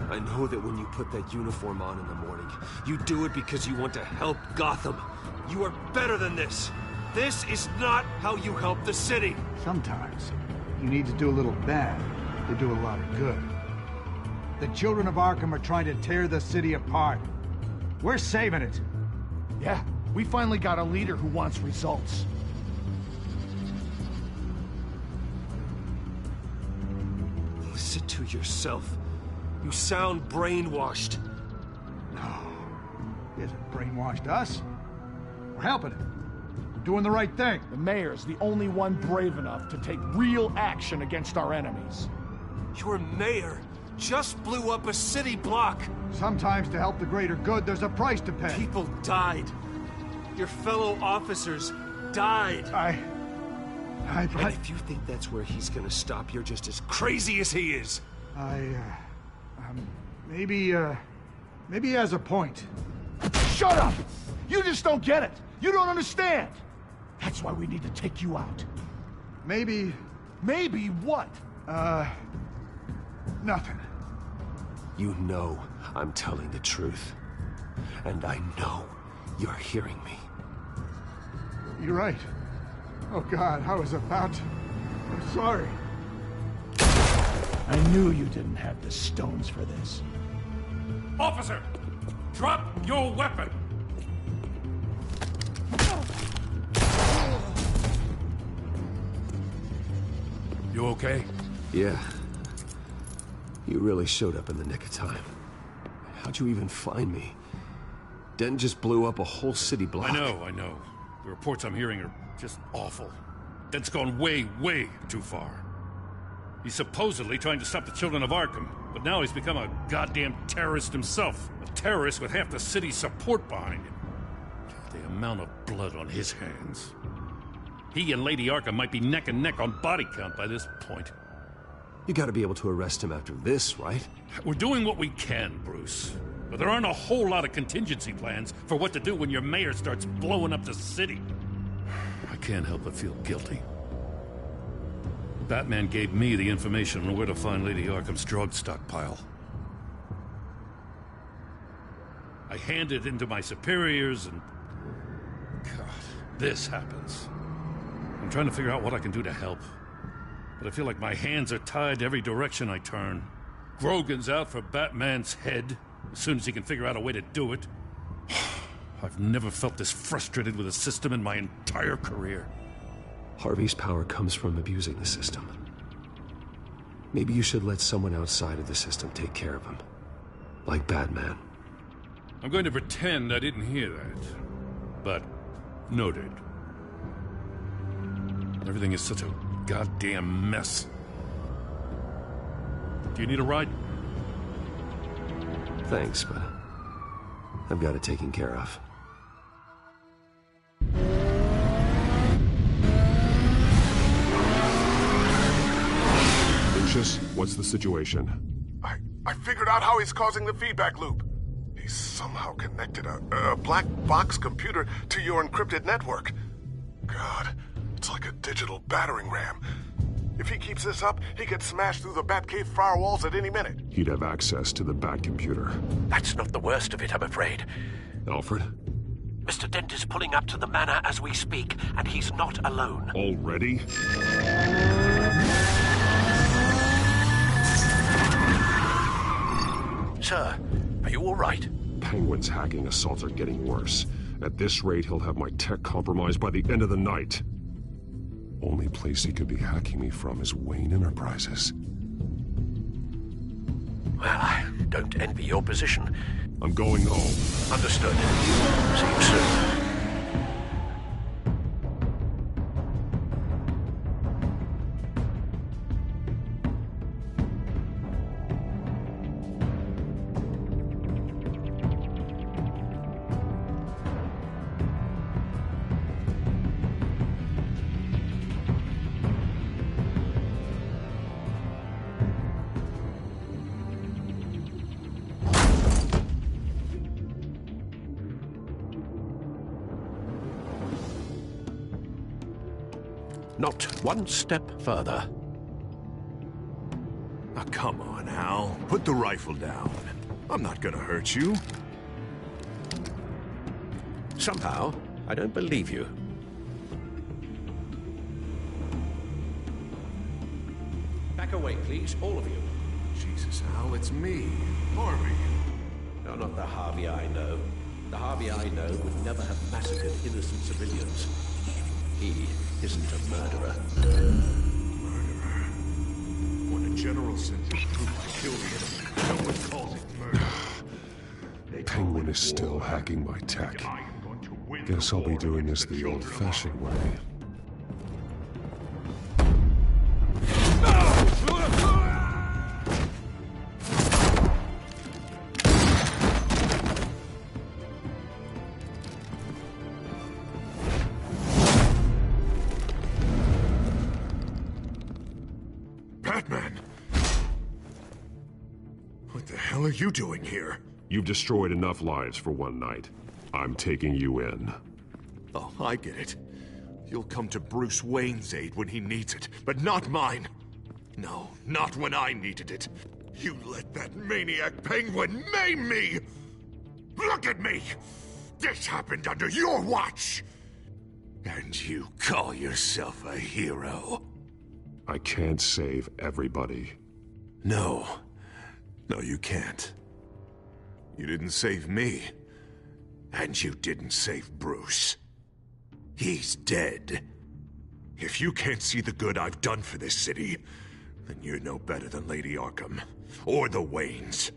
I know that when you put that uniform on in the morning, you do it because you want to help Gotham. You are better than this. This is not how you help the city. Sometimes, you need to do a little bad They do a lot of good. The children of Arkham are trying to tear the city apart. We're saving it. Yeah, we finally got a leader who wants results. Listen to yourself. You sound brainwashed. No. He hasn't brainwashed us. We're helping him. We're doing the right thing. The mayor's the only one brave enough to take real action against our enemies. Your mayor just blew up a city block. Sometimes to help the greater good, there's a price to pay. People died. Your fellow officers died. And if you think that's where he's gonna stop, you're just as crazy as he is. Maybe he has a point. Shut up! You just don't get it. You don't understand. That's why we need to take you out. Maybe... Maybe what? Nothing. You know I'm telling the truth. And I know you're hearing me. You're right. Oh God, I was about to... I'm sorry. I knew you didn't have the stones for this. Officer! Drop your weapon! You okay? Yeah. You really showed up in the nick of time. How'd you even find me? Den just blew up a whole city block. I know. The reports I'm hearing are just awful. Den's gone way, way too far. He's supposedly trying to stop the children of Arkham, but now he's become a goddamn terrorist himself. A terrorist with half the city's support behind him. The amount of blood on his hands. He and Lady Arkham might be neck and neck on body count by this point. You gotta be able to arrest him after this, right? We're doing what we can, Bruce. But there aren't a whole lot of contingency plans for what to do when your mayor starts blowing up the city. I can't help but feel guilty. Batman gave me the information on where to find Lady Arkham's drug stockpile. I handed it in to my superiors and... God, this happens. I'm trying to figure out what I can do to help. But I feel like my hands are tied every direction I turn. Grogan's out for Batman's head, as soon as he can figure out a way to do it. I've never felt this frustrated with a system in my entire career. Harvey's power comes from abusing the system. Maybe you should let someone outside of the system take care of him. Like Batman. I'm going to pretend I didn't hear that. But, noted. Everything is such a goddamn mess. Do you need a ride? Thanks, but I've got it taken care of. Lucius, what's the situation? I figured out how he's causing the feedback loop. He's somehow connected a black box computer to your encrypted network. God, it's like a digital battering ram. If he keeps this up, he could smash through the Batcave firewalls at any minute. He'd have access to the Bat computer. That's not the worst of it, I'm afraid. Alfred? Mr. Dent is pulling up to the manor as we speak, and he's not alone. Already? Sir, are you all right? Penguin's hacking assaults are getting worse. At this rate, he'll have my tech compromised by the end of the night. Only place he could be hacking me from is Wayne Enterprises. Well, I don't envy your position. I'm going home. Understood. See you soon. Not one step further. Now, come on, Al. Put the rifle down. I'm not gonna hurt you. Somehow, I don't believe you. Back away, please, all of you. Jesus, Al, it's me, Harvey. No, not the Harvey I know. The Harvey I know would never have massacred innocent civilians. He isn't a murderer. Murderer? When a general sends his troops to kill him, no one calls it murder. Penguin is still hacking my tech. Guess I'll be doing this the old-fashioned way. Batman! What the hell are you doing here? You've destroyed enough lives for one night. I'm taking you in. Oh, I get it. You'll come to Bruce Wayne's aid when he needs it, but not mine. No, not when I needed it. You let that maniac Penguin maim me! Look at me! This happened under your watch! And you call yourself a hero? I can't save everybody. No. No, you can't. You didn't save me. And you didn't save Bruce. He's dead. If you can't see the good I've done for this city, then you're no better than Lady Arkham. Or the Waynes.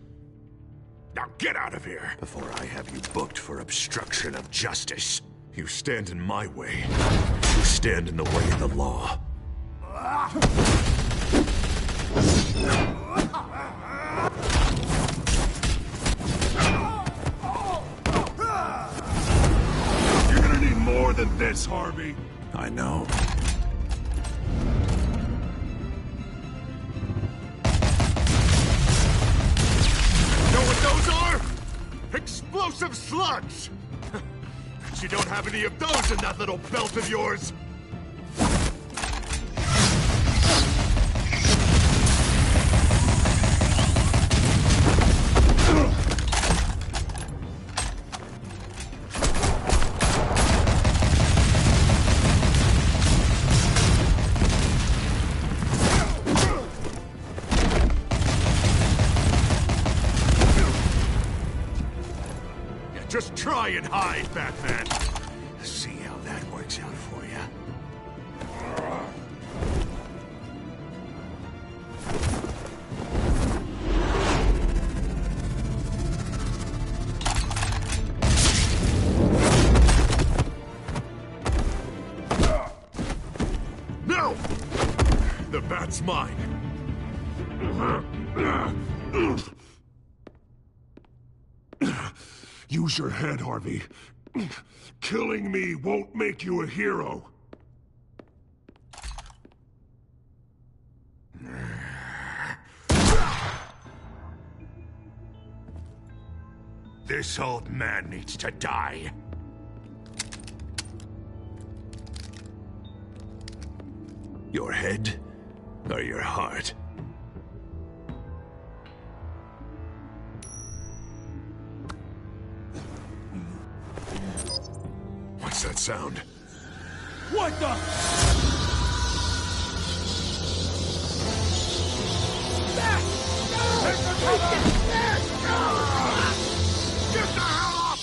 Now get out of here, before I have you booked for obstruction of justice. You stand in my way. You stand in the way of the law. You're gonna need more than this, Harvey. I know. Know what those are? Explosive slugs! But you don't have any of those in that little belt of yours! Just try and hide, Batman. See how that works out for you. No! The bat's mine. Use your head, Harvey. Killing me won't make you a hero. This old man needs to die. Your head or your heart? What's that sound? What the? Get the hell up!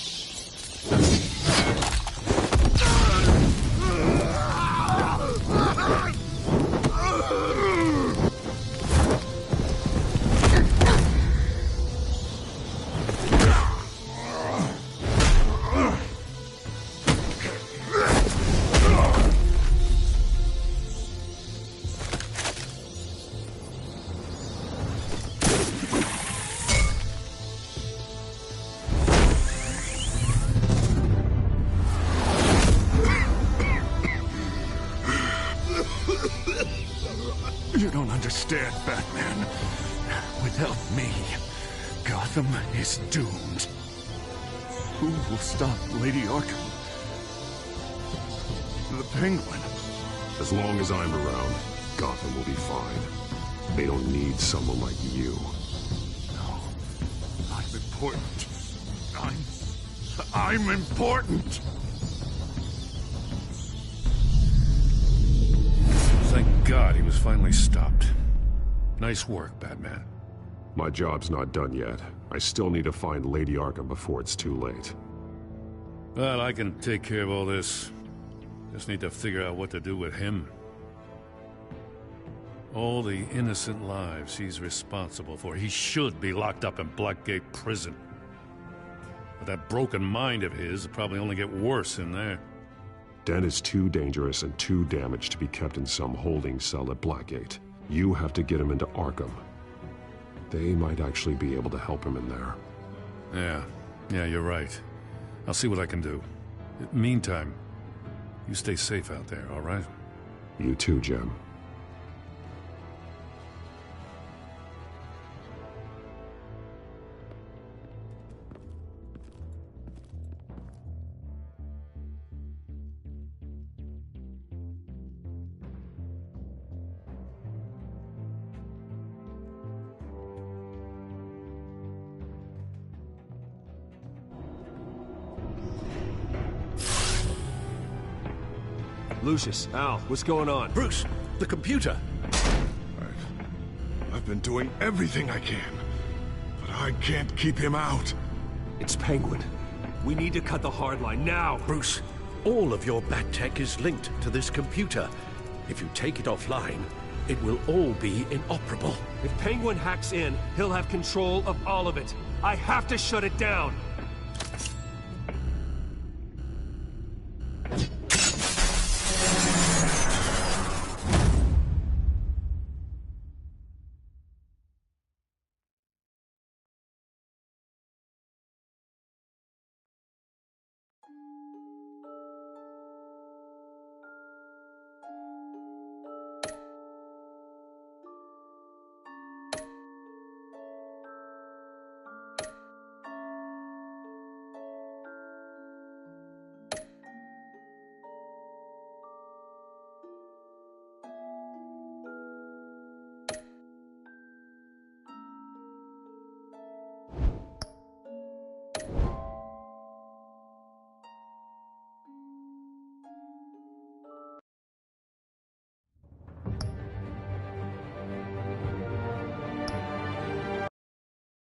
You don't understand, Batman. Without me, Gotham is doomed. Who will stop Lady Arkham? The Penguin. As long as I'm around, Gotham will be fine. They don't need someone like you. No. I'm important. I'm important! Thank God he was finally stopped. Nice work, Batman. My job's not done yet. I still need to find Lady Arkham before it's too late. Well, I can take care of all this. Just need to figure out what to do with him. All the innocent lives he's responsible for. He should be locked up in Blackgate Prison. But that broken mind of his will probably only get worse in there. Den is too dangerous and too damaged to be kept in some holding cell at Blackgate. You have to get him into Arkham. They might actually be able to help him in there. Yeah, you're right. I'll see what I can do. Meantime, you stay safe out there, all right? You too, Jim. Lucius, Al, what's going on? Bruce, the computer! I've been doing everything I can, but I can't keep him out. It's Penguin. We need to cut the hard line now. Bruce, all of your bat tech is linked to this computer. If you take it offline, it will all be inoperable. If Penguin hacks in, he'll have control of all of it. I have to shut it down.